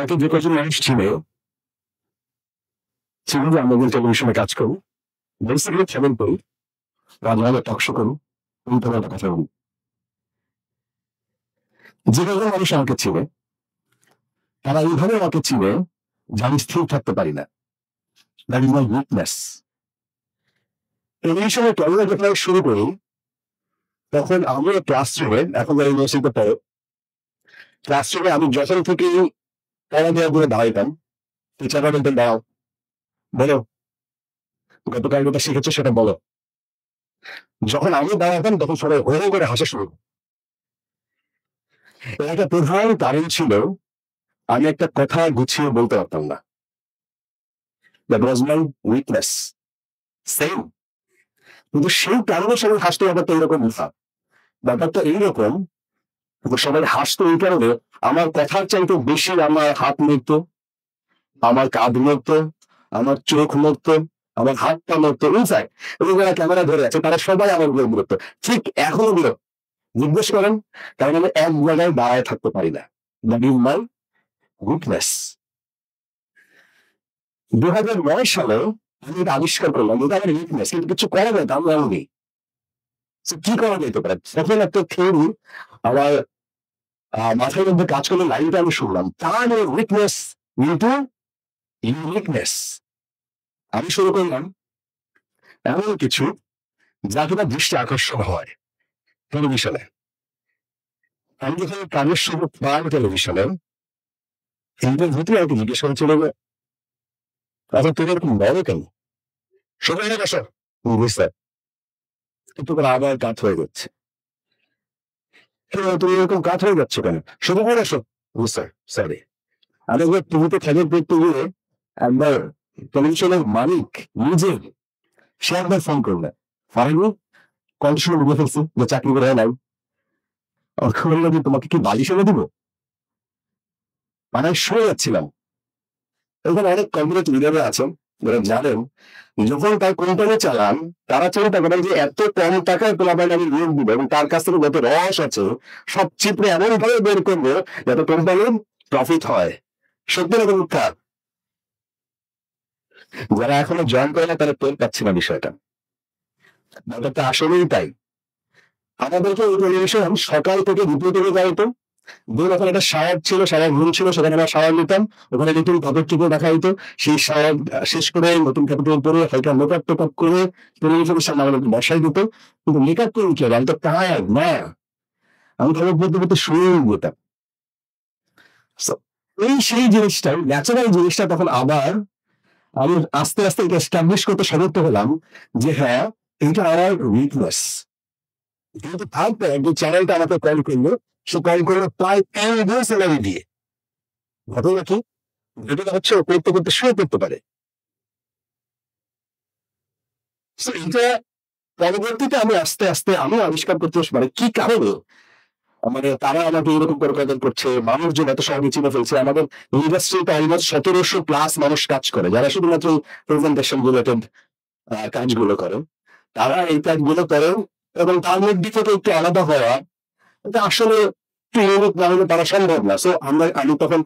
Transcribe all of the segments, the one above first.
আমাকে যে কজন মানুষ চিনে সেগুলো আমাদের টেলিভিশনে কাজ করি, বেসিক্যালি চ্যানেল করি, রাজনীতি টকশো করি, এই ধরনের কথা বলি। যে কজন মানুষ আমাকে চিনে তারা এইভাবে আমাকে চিনে যে আমি স্থির থাকতে পারি না। That is my weakness. টেলিভিশনে ক্যামেরা যখন আমি শুরু করি তখন আমরা ক্লাসরুমে, এখন ইউনিভার্সিটিতে পড়ে, ক্লাসরুমে আমি যখন থেকে পড়া দেওয়া করে দাঁড়াইতাম, টিচাররা বলতেন দাঁড়াও, বলো গতকাল যেটা শিখেছো সেটা বলো। যখন আমি দাঁড়াতাম তখন সবাই হয়ে করে হাসা শুরু। এর একটা প্রধান কারণ ছিল আমি একটা কথা গুছিয়ে বলতে পারতাম না। That was my weakness. Same. কিন্তু সেই কারণে সবাই হাসতে, ব্যাপারটা এইরকম না। ব্যাপারটা এইরকম সবাই হাসতো এই কারণে আমার কথার চাইতে বেশি আমার হাত নড়ত, আমার কাঁধ নড়ত, আমার চোখ নড়ত, আমার হাত পা নড়ত। ইনফ্যাক্ট এবং যারা ক্যামেরা ধরে আছে তারা সবাই আমার উপর বিরক্ত। ঠিক এখনো বিরক্ত। জিজ্ঞেস করেন, কারণ আমি এক জায়গায় দাঁড়ায় থাকতে পারি না। That is my weakness. 2009 সালে আমি এটা আবিষ্কার করলাম, এটা আমার উইকনেস, কিন্তু কিছু করা যায় তা আমরা নেই। কি করা যেতে পারে? তখন একটা থিওরি আমার মাথার মধ্যে কাজ করলে, লাইনটা আমি শুনলাম, তার উইকনেস কিন্তু ইউনিকনেস। আমি শুরু করলাম এমন কিছু যা কিনা দৃষ্টি আকর্ষণ হয় টেলিভিশনে। আমি যখন কাজের সুযোগ পাই টেলিভিশনে, এইটার ভিতরে আমাকে জিজ্ঞেস করেছিল, আচ্ছা তুমি এরকম বলো কেন? সবাই আসো বুঝতে একটু করে আবার কাজ হয়ে যাচ্ছে। তুমি এরকম কাজ হয়ে যাচ্ছ কেন? সবাই আসো বুঝতে। সরি, আমি একবার টিভিতে খবর পড়তে গিয়ে একবার টেলিভিশনের মালিক নিজে সে একবার ফোন করলে, ফারানি কন্ডিশনে বুঝে ফেলছি যে চাকরি করে নাই, বললো যে তোমাকে কি বালিশ এনে দিব? মানে শুয়ে যাচ্ছিলাম। এখানে অনেক কর্পোরেট লিডাররা আছেন যারা জানেন যখন তার কোম্পানি চালান তারা চিন্তা করেন যে এত কম টাকায় পোলাপাইন আমি ঋণ দিব এবং তার কাছ থেকে যত রস আছে সব চিপড়ে এমন ভাবে বের করবো যাতে কোম্পানির প্রফিট হয়। সত্যি রকম মিথ্যা? যারা এখনো জয়েন করে না তারা টের পাচ্ছে না বিষয়টা। ব্যাপারটা আসলেই তাই। আমাদেরকে এই টেলিভিশন সকাল থেকে দুপুর থেকে যাইতো, যখন একটা শাওয়ার ছিল, শাওয়ার রুম ছিল, সেখানে আমরা শাওয়ার নিতাম, ওখানে নতুন কাপড় চোপড় দেখা হইতো, সেই শাওয়ার শেষ করে নতুন কাপড় পরে হালকা মেকআপ টেকআপ করে টেলিভিশনের সামনে আমাদের বসাই দিত। কিন্তু মেকআপ করে কি হবে, আমি তো টায়ার্ড না, আমি খবর পড়তে পড়তে শুয়ে যেতাম। এই সেই জিনিসটাই ন্যাচারাল জিনিসটা তখন আবার আমি আস্তে আস্তে এটা এস্টাবলিশ করতে সমর্থ হলাম যে হ্যাঁ এটা আমার উইকনেস। কিন্তু তারপর যে চ্যানেলটা আমাকে কল করলো, সে কল করলো প্রায় 10 দিন স্যালারি দিয়ে। ঘটনা কি? ঘটনা হচ্ছে ও করতে করতে শুয়ে পড়তে পারে। এটা পরবর্তীতে আমি আস্তে আস্তে আমি আবিষ্কার করতে মানে কি কারণে মানে তারা আমাকে এরকম করে কদর করছে, মানুষজন এত সহজে চিনে ফেলছে। আমাদের ইন্ডাস্ট্রিতে অলমোস্ট 1700+ মানুষ কাজ করে যারা শুধুমাত্র প্রেজেন্টেশন রিলেটেড কাজগুলো করে। তারা এই কাজগুলো করে এবং তার মধ্যে থেকে একটু আলাদা হওয়া এটা আসলে একটু ইউনিক না হলে তারা সম্ভব না। সো আমি তখন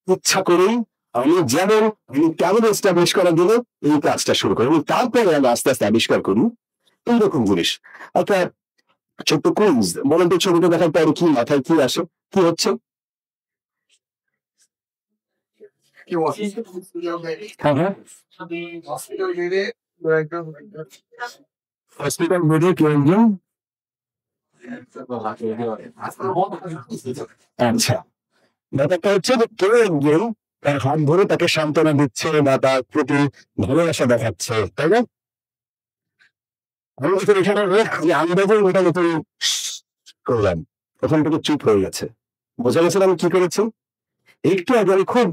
ইচ্ছা করেই আমি যেমন আমি কেমন এস্টাবলিশ করার জন্য এই কাজটা শুরু করি এবং তারপরে আমি আস্তে আস্তে আবিষ্কার করি এইরকম জিনিস। একটা ছোট্ট কুইজ, বলেন তো ছবিটা দেখার পরে কি মাথায় কি আসে, কি হচ্ছে? হ্যাঁ হ্যাঁ, হসপিটাল বেডে কেউ একজন। আচ্ছা, ব্যাপারটা হচ্ছে যে কেউ একজন তার হাত ধরে তাকে সান্ত্বনা দিচ্ছে বা তার প্রতি ভালোবাসা দেখাচ্ছে, তাই না? আমি তো এখানে আন্দাজে ওটা নতুন করলাম, ওখান থেকে চুপ হয়ে গেছে। বোঝা গেছে আমি কি করেছি? একটু আগে আমি খুব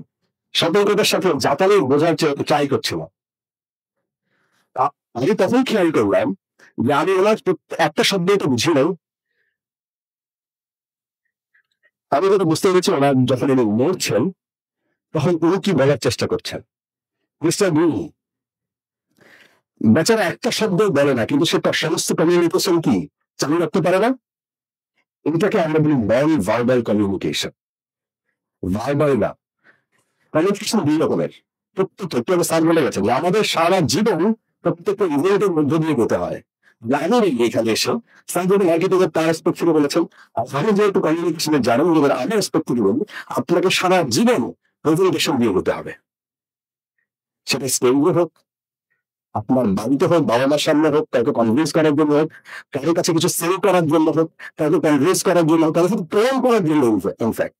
সতর্কতার সাথে যাতালে বোঝার ট্রাই করছিলাম। আমি তখন খেয়াল করলাম যে আমি ওনার একটা শব্দ তো বুঝি নাই। আমি যেটা বুঝতে পেরেছি ওনার যখন উনি মরছেন তখন উনি কি বলার চেষ্টা করছেন। মিস্টার বি বেচারা একটা শব্দ বলে না, কিন্তু সে তার সমস্ত কমিউনিকেশন কি চালু রাখতে পারে না। এটাকে আমরা বলি নন ভার্বাল কমিউনিকেশন। ভার্বাল না, কমিউনিকেশন দুই রকমের। প্রত্যেকটা একটু আগে স্যার বলে গেছেন যে আমাদের সারা জীবন প্রত্যেকটা ইভেন্টের মধ্য দিয়ে যেতে হয়। জানেন এখানে এসে স্যার যদি মার্কেটিং এর তার অ্যাসপেক্ট থেকে বলেছেন, আমি যেহেতু কমিউনিকেশনের জানেন এবার আমার অ্যাসপেক্ট থেকে বলি, আপনাকে সারা জীবন প্রেজেন্টেশন দিয়ে যেতে হবে। সেটা স্টেজে হোক, আপনার বাড়িতে হোক, বাবা মার সামনে হোক, কাউকে কনভিন্স করার জন্য হোক, কারোর কাছে কিছু সেল করার জন্য হোক, কাউকে কনভিন্স করার জন্য হোক, কারোর সাথে প্রেম করার জন্য ইনফ্যাক্ট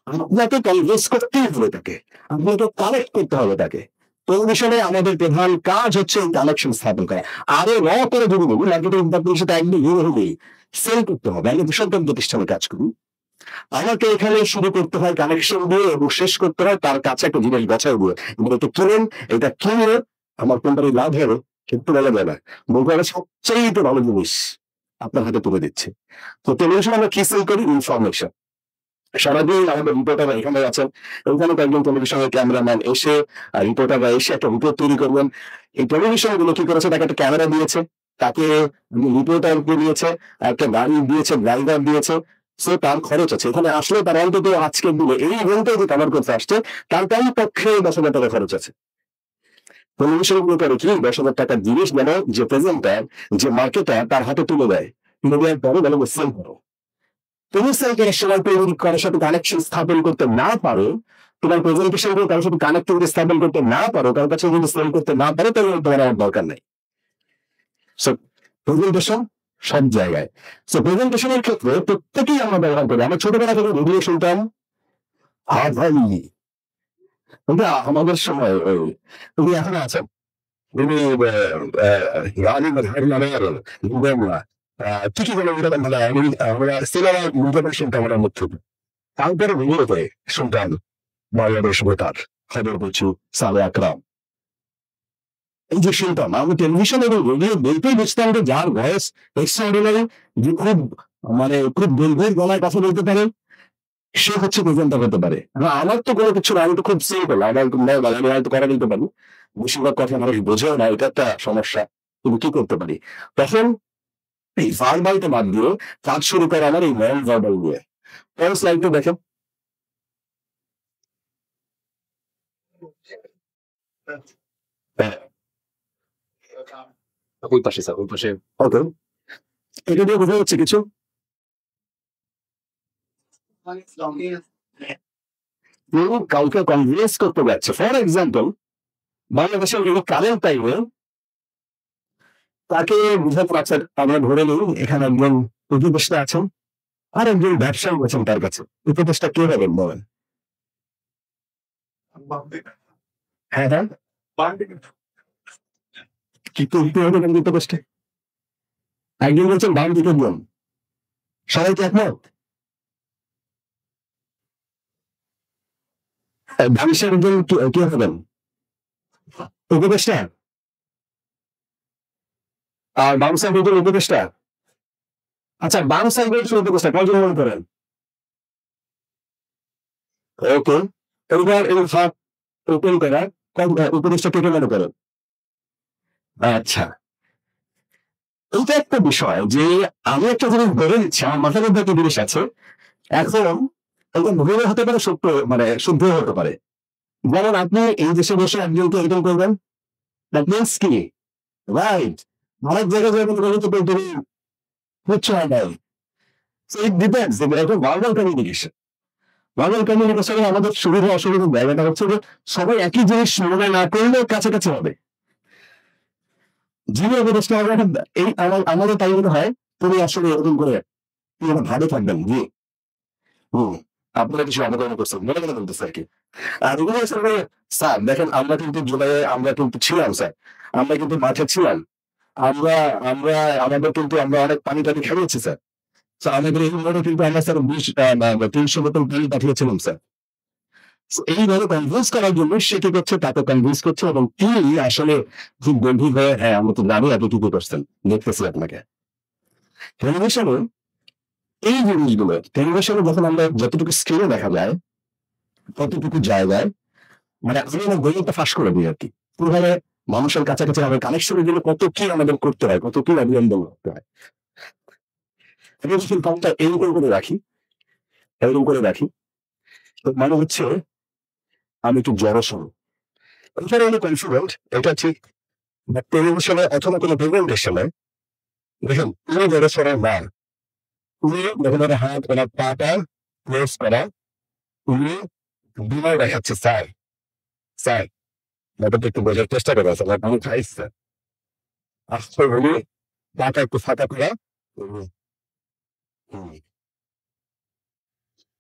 আপনাকে কনভিন্স করতেই হবে তাকে, আপনাকে কানেক্ট করতে হবে তাকে। টেলিভিশনে আমাদের প্রধান কাজ হচ্ছে কানেকশন স্থাপন করা। আরো র করে যদি বলি মার্কেটিং ডিপার্টমেন্টের সাথে একদম হবে সেল করতে হবে। আমি বেসরকারি প্রতিষ্ঠানে কাজ করি, আমাকে এখানে শুরু করতে হয় কানেকশন দিয়ে এবং শেষ করতে হয় তার কাছে একটা জিনিস বাছাই দিয়ে, এটা কিনেন, এটা কিনলে আমার কোম্পানি লাভ হবে, কিন্তু বলা যায় না, বলতে হবে সবচেয়ে ভালো জিনিস আপনার হাতে তুলে দিচ্ছে। তো টেলিভিশন আমরা কি সেল করি? ইনফরমেশন। সারাদিন আমাদের রিপোর্টাররা এখানে আছেন, ওইখানে কয়েকজন টেলিভিশনের ক্যামেরাম্যান এসে রিপোর্টাররা এসে একটা রিপোর্ট তৈরি করবেন। এই টেলিভিশন গুলো কি করেছে, তাকে একটা ক্যামেরা দিয়েছে, তাকে রিপোর্টারকে দিয়েছে, একটা গাড়ি দিয়েছে, ড্রাইভার দিয়েছে, সো তার খরচ আছে। এখানে আসলে তার অন্তত আজকের দিনে এই ইভেন্টে যে কভার করতে আসছে তার তাই পক্ষে 10,000 টাকা খরচ আছে। টেলিভিশন গুলো করে কি 10,000 টাকার জিনিস যেন যে প্রেজেন্টার, যে মার্কেটার তার হাতে তুলে দেয়, তুলে দেওয়ার পরে বলে সেল করো। তুমি সেল করার সময় কারোর সাথে কানেকশন স্থাপন করতে না পারো, তোমার প্রেজেন্টেশন গুলো কারোর সাথে কানেক্টিং স্থাপন করতে না পারো, কারোর কাছে যদি সেল করতে না পারো, তাহলে তোমার আমার দরকার নেই। সো প্রেজেন্টেশন সব জায়গায়। সো প্রেজেন্টেশনের ক্ষেত্রে প্রত্যেকেই আমরা ব্যবহার করি। আমরা ছোটবেলা থেকে রেডিও শুনতাম, ভাই আমাদের সময় তুমি এখন আছেন, তুমি ঠিকই বলে মানে আমরা সিনেমা মুভি শুনতাম আমার মধ্যে, তারপরে রেডিওতে শুনতাম বাংলাদেশ বেতার, খবর বলছি সালে আকরাম, এই যে শুনতাম আমি টেলিভিশন এবং রেডিও বলতেই বুঝতাম যে যার ভয়েস এক্সট্রাঅর্ডিনারি, যে খুব মানে খুব গম্ভীর গলায় কথা বলতে পারে, সে হচ্ছে প্রেজেন্টার হতে পারে। আমার তো কোনো কিছু না, আমি তো খুব সিম্পল, আমি হয়তো করা দিতে পারি, বেশিরভাগ কথা মানুষ বোঝেও না, এটা একটা সমস্যা। তুমি কি করতে পারি তখন? এই ভার্বালটা বাদ দিয়ে কাজ শুরু করে আমার এই নন ভার্বাল দিয়ে। পরের স্লাইডটা দেখেন। ওই পাশে স্যার, ওই পাশে। ওকে, এটা দিয়ে বোঝা যাচ্ছে কিছু? কাউকে কনভিন্স করতে যাচ্ছে, ফর এক্সাম্পল বাংলাদেশের কারেন্ট টাইমে তাকে বুঝাতে পারছে, আমরা ধরে নিই এখানে একজন উপদেষ্টা আছেন আর একজন ব্যবসায়ী আছেন, তার কাছে উপদেষ্টা কে হবেন বলেন? হ্যাঁ হ্যাঁ, কিন্তু উপদেষ্টা একজন বলছেন বাম দিকের জন, সবাই কি একমত? ব্যবসায়ী একজন কে হবেন? উপদেষ্টা। আর বাম সাইড একজন উপদেষ্টা। আচ্ছা, বাম সাইডের উপদেষ্টা কয়জন মনে করেন? ওকে, এবার এই ফাঁক ওপেন করা উপদেষ্টা কে মনে করেন? আচ্ছা, এটা একটা বিষয় যে আমি একটা জিনিস ধরে নিচ্ছি, আমার মাথার মধ্যে একটা জিনিস আছে, এখন এটা ভুলে হতে পারে, সত্য মানে শুদ্ধ হতে পারে। যেমন আপনি এই দেশে বসে একজনকে এরকম করবেন, দ্যাট মিনস কি রাইট, অনেক জায়গায় যাবেন তুমি হচ্ছে নাই। ইট ডিপেন্ডস, এটা ভার্বাল কমিউনিকেশন। ভার্বাল কমিউনিকেশনে আমাদের সুবিধা অসুবিধার জায়গাটা হচ্ছে যে সবাই একই জিনিস মনে না করলেও কাছাকাছি হবে। যিনি উপদেষ্টা হবে এই আমাদের তাই মনে হয় তুমি আসলে এরকম করে ভালো থাকবেন। জি, আপনারা কিছু অবদান করছেন, মনে মনে বলতেছে আর কি। আর এগুলো আসলে স্যার দেখেন, আমরা কিন্তু জুলাইয়ে আমরা কিন্তু ছিলাম স্যার, আমরা কিন্তু মাঠে ছিলাম, আমরা আমরা আমাদের কিন্তু আমরা অনেক পানি টানি খেয়েছি স্যার। আমাদের এইভাবে কিন্তু আমরা স্যার 300 বোতল পানি পাঠিয়েছিলাম স্যার। এইভাবে কনভিন্স করার জন্য সে কি করছে, তাকে কনভিন্স করছে এবং তিনি আসলে খুব গম্ভীর হয়ে, হ্যাঁ আমরা তো জানি এতটুকু করছেন, দেখতেছি আপনাকে। টেলিভিশনে এই জিনিসগুলো, টেলিভিশনে যখন আমরা যতটুকু স্ক্রিনে দেখা যায় ততটুকু জায়গায় মানে আমি আমার গরিবটা ফাঁস করে দিই আর কি, কিভাবে মানুষের কাছাকাছি আমাদের কানেকশনের জন্য কত কি আমাদের করতে হয়, কত কি অভিনন্দন করতে হয়। এরকম করে রাখি, এরকম করে রাখি, তো মানে হচ্ছে আমি একটু জড়সড়, এখানে আমি কনফিডেন্ট, এটা ঠিক। বাট টেলিভিশনে অথবা কোনো প্রেজেন্টেশনে দেখুন পুরো জড়সড় না, পুরো যখন ওরা হাত ওরা পাটা প্রেস করা, পুরো বিনয় দেখাচ্ছে স্যার, স্যার ব্যাপারটা একটু বোঝার চেষ্টা করা, স্যার আমি খাইছে আস্তে বলি পাটা একটু ফাঁকা করা।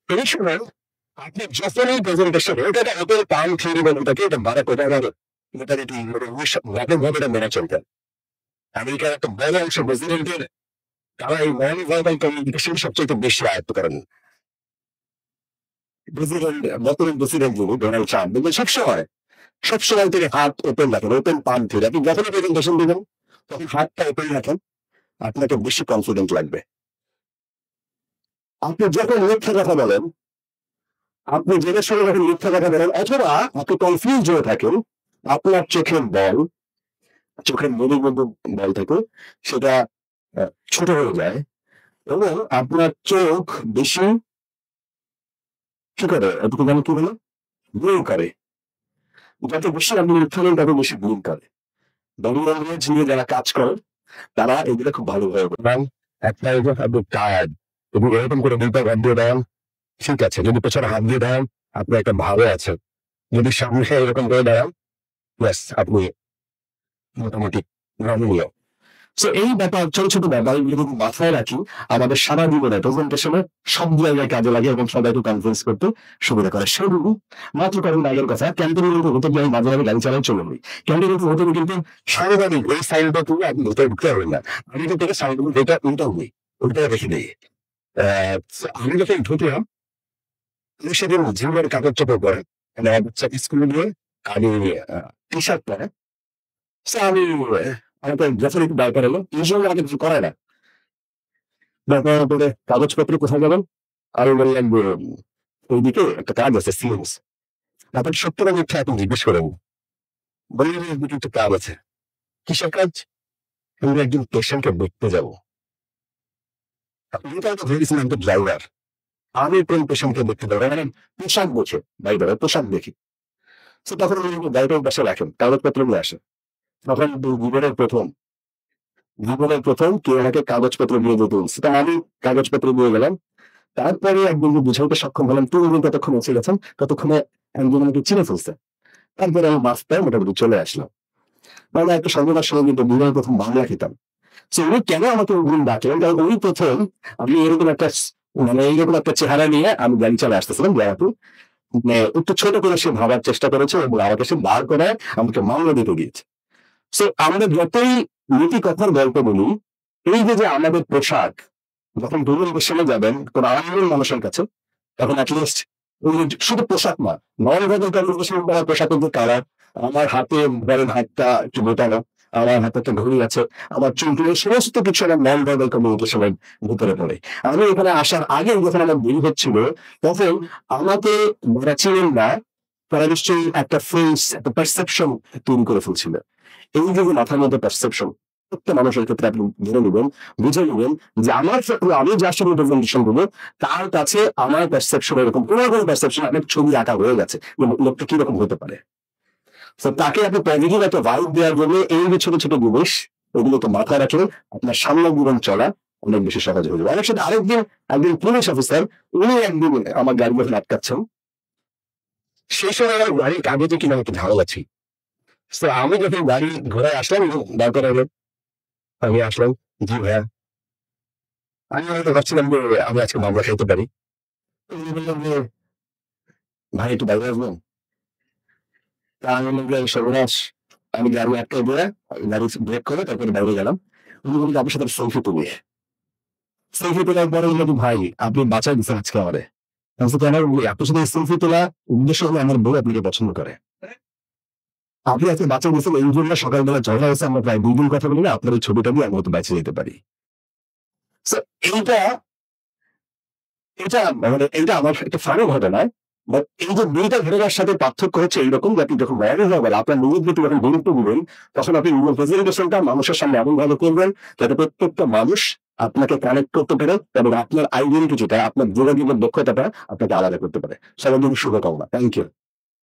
এই সময় আপনি যখনই প্রেজেন্টেশন এটা ওদের পাম থিওরি বলে ওটাকে, এটা বাড়া করে এটা একটু ব্যাপকভাবে এটা মেনে চলতেন। আমেরিকার একটা বড় অংশ প্রেসিডেন্টের তারা এই নন ভার্বাল কমিউনিকেশন সবচেয়ে বেশি আয়ত্ত করেন। প্রেসিডেন্ট বর্তমান প্রেসিডেন্ট যিনি ডোনাল্ড ট্রাম্প দেখবেন সবসময় তিনি হাত ওপেন রাখেন, ওপেন পাম থিওরি। আপনি যখনই প্রেজেন্টেশন দেবেন তখন হাতটা ওপেন রাখেন, আপনাকে বেশি কনফিডেন্ট লাগবে। আপনি যখন মিথ্যা কথা বলেন, আপনি জেনে শুনে যখন মিথ্যা কথা বলেন অথবা আপনি কনফিউজ হয়ে থাকেন, আপনার চোখের বল, চোখের নদীর মধ্যে বল থাকে সেটা ছোট হয়ে যায় এবং আপনার চোখ বেশি কি করে, এটুকু জানি কি বলে, ব্লিং করে। যত বেশি আপনি মিথ্যা বলেন তত বেশি ব্লিং করে। বডি ল্যাঙ্গুয়েজ নিয়ে যারা কাজ করেন তারা এগুলো খুব ভালোভাবে বলেন। একটা আপনি টায়ার্ড এবং এরকম করে দুইটা হাত দিয়ে দেন, ঠিক আছে। যদি পেছনে হাত দিয়ে দেন আপনি একটা ভালো আছেন, যদি সামনে এরকম করে দেন ব্যাস আপনি মোটামুটি নমনীয়। সো এই ব্যাপার, ছোট ছোট ব্যাপার এগুলো মাথায় রাখি, আমাদের সারা জীবনে প্রেজেন্টেশনে সব জায়গায় কাজে লাগে এবং সবাইকে কনফারেন্স করতে সুবিধা করে। শুরু মাত্র কয়েকদিন আগের কথা, ক্যান্টিনের হতে গিয়ে আমি মাঝে মাঝে গাড়ি চালাই চলে যাই। ক্যান্টিনের হতে কিন্তু সাংবাদিক ওই সাইনটা তুলে আপনি ভেতরে ঢুকতে পারবেন না, আমি তো থেকে সাইন এটা উল্টা হই, ওইটা রেখে দিই। আমি যখন ঢুকলাম সেদিন জীবনের কাগজ চোপড় করে স্কুলে নিয়ে আমি টি শার্ট পরে আমি আমাকে যখন একটু দরকার হলো ইউজুয়ালি আমাকে কিছু করে না, দরকার পরে কাগজপত্র কোথায় যাবেন, আর বললাম ওইদিকে একটা কাজ আছে সিএমস, তারপর সত্তর মিথ্যা এখন জিজ্ঞেস করেন, বললেন ওইদিকে একটা কাজ আছে। কিসের কাজ? আমি একজন পেশেন্টকে দেখতে যাবো। এটা তো ভেবেছিলাম তো ড্রাইভার, আমি কোন পেশেন্টকে দেখতে যাবো, মানে পোশাক বোঝে ড্রাইভারের পোশাক দেখি। তো তখন ড্রাইভার পাশে রাখেন, কাগজপত্র নিয়ে আসেন। তখন জীবনের প্রথম কেউ আমাকে কাগজপত্র দিয়ে দিতে বলছে, তা আমি কাগজপত্র দিয়ে গেলাম। তারপরে একদিনকে বুঝাইতে সক্ষম হলাম, তুমি কতক্ষণ এসে গেছেন, ততক্ষণে একজন আমাকে চিনে ফেলছে। তারপরে আমি মাস্টার মোটামুটি চলে আসলাম। মানে একটা সর্বনাশ সময় কিন্তু জীবনের প্রথম বাংলা খেতাম। তো উনি কেন আমাকে ওই ডাকলেন, কারণ উনি প্রথম আমি এরকম একটা মানে এইরকম একটা চেহারা নিয়ে আমি গাড়ি চলে আসতেছিলাম জায়গাতে, একটু ছোট করে সে ভাবার চেষ্টা করেছে এবং আমাকে সে বার করে আমাকে মামলা দিতে গিয়েছে। সো আমরা যতই নীতি কথার গল্প বলি, এই যে আমাদের পোশাক, যখন দূরদর্শনে যাবেন কোন আনন্দের মানুষের কাছে, তখন অ্যাটলিস্ট শুধু পোশাক না, নন ভেতর কমিউনিকেশন পোশাক কিন্তু কালার, আমার হাতে ধরেন হাতটা একটু গোটানো, আমার হাতে একটা ঘড়ি আছে, আমার চুলগুলো সমস্ত কিছু আমার নন ভার্বাল কমিউনিকেশনের ভিতরে পড়ে। আমি এখানে আসার আগে যখন আমার দেরি হচ্ছিল তখন আমাকে যারা চিনেন না তারা নিশ্চয়ই একটা ফেস, একটা পারসেপশন তৈরি করে ফেলছিল। এই যে মাথার মধ্যে পারসেপশন, প্রত্যেক মানুষের ক্ষেত্রে আপনি ধরে নেবেন, বুঝে নেবেন যে আমার আমি যার সঙ্গে প্রেজেন্টেশন করবো তার কাছে আমার পারসেপশন এরকম কোনো পারসেপশন অনেক ছবি আঁকা হয়ে গেছে লোকটা কিরকম হতে পারে। তো তাকে আপনি পজিটিভ একটা ভাইব দেওয়ার জন্য এই যে ছোট ছোট জিনিস ওগুলো তো মাথায় রাখলে আপনার সামনে জীবন চলা অনেক বেশি সহজ হয়ে যাবে। অনেক সাথে আরেকদিন একদিন পুলিশ অফিসার উনি একদিন আমার গাড়ি যখন আটকাচ্ছেন, সেই সময় আমার গাড়ির কাগজে কিনা একটু ঝামেলা ছিল। তো আমি যখন গাড়ি ঘোড়ায় আসলাম দরকার হলো, আমি আসলাম, জি ভাইয়া, আমি হয়তো ভাবছিলাম যে আমি আজকে মামলা খেতে পারি। উনি বললাম যে ভাই একটু বাইরে আসবেন। তা আমি বললাম যে সর্বনাশ, আমি গাড়ি আটকে দিয়ে গাড়ি ব্রেক করে তারপরে বাইরে গেলাম। উনি বললেন আপনার সাথে সেলফি তুলি। সেলফি তোলার পরে বললাম ভাই আপনি বাঁচাই দিচ্ছেন আজকে আমারে। আমার আপনার সাথে সেলফি তোলা উদ্দেশ্য হলো আমার বউ আপনাকে পছন্দ করে। আপনি আজকে বাঁচা দিচ্ছেন এই জন্য সকালবেলা ঝগড়া হয়েছে, আমরা প্রায় 2 দিন কথা বলি না, আপনার ওই ছবিটা দিয়ে আমি হয়তো বেঁচে যেতে পারি। এইটা এটা মানে এটা আমার একটা ফানি ঘটনা। বাট এই যে 2টা ঘটনার সাথে পার্থক্য হচ্ছে এইরকম যে আপনি যখন ম্যারেজ হবেন আপনার নিজের প্রতি যখন গুরুত্ব দিবেন তখন আপনি নিজের প্রেজেন্টেশনটা মানুষের সামনে এমন ভাবে করবেন যাতে প্রত্যেকটা মানুষ আপনাকে কানেক্ট করতে পারে এবং আপনার আইডেন্টিটিটা, আপনার যোগাযোগের দক্ষতাটা আপনাকে আলাদা করতে পারে। সবার জন্য শুভকামনা। Thank you.